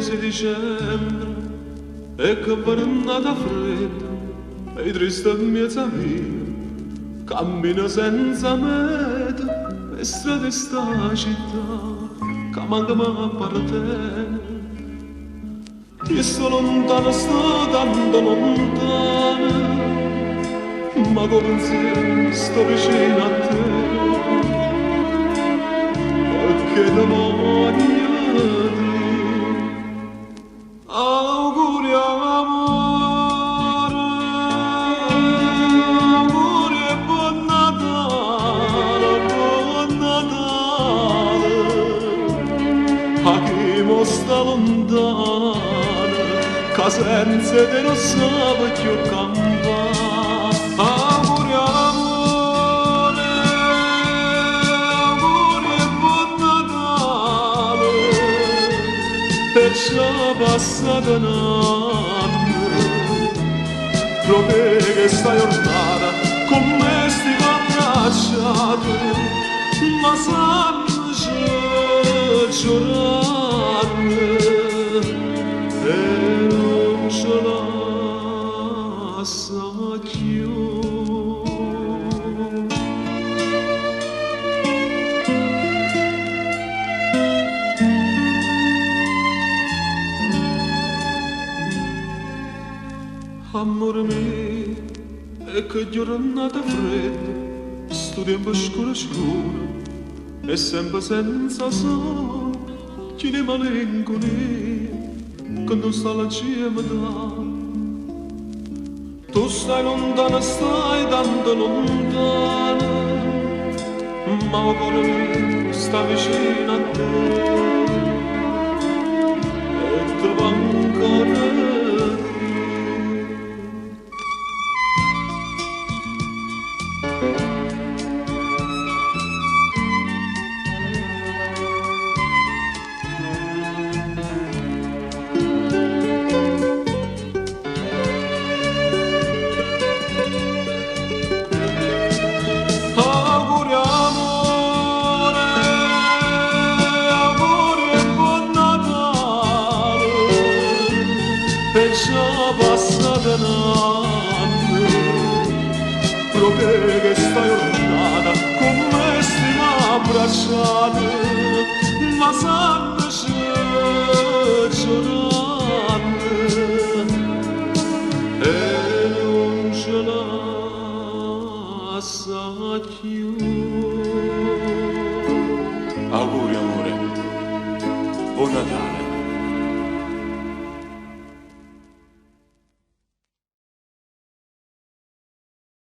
mese di dicembre e che vernata fredda e triste mezza via cammina senza meta per strade sta città che manca mi appartiene. Io sto lontano, sto tanto lontano, ma come pensiero sto vicino a te, perché ti voglio dire. Auguri amore, auguri e buon Natale, buon Natale, a chi mo sta lontano, che senza te non sa più campare. Auguri amore, auguri e buon Natale, per ciò passata un'anno, proprio che sta giornata con me stiamo abbracciati, ma sanno c'è giornate e non ce la sa più. Amore mio, e che giornata fredda, sto tempo scuro scuro, e sempre senza sole, chi ne malinconia, che non sta la cima da. Tu stai lontana, stai tanto lontana, ma il cuore mio sta vicino a te, e ti manca te. Auguri amore, auguri e buon Natale, e già passata un'anno, proprio che sta giornata con me stiamo abbracciati, ma sanno c'è giornate e non ce la sa più. Auguri amore, buon Natale.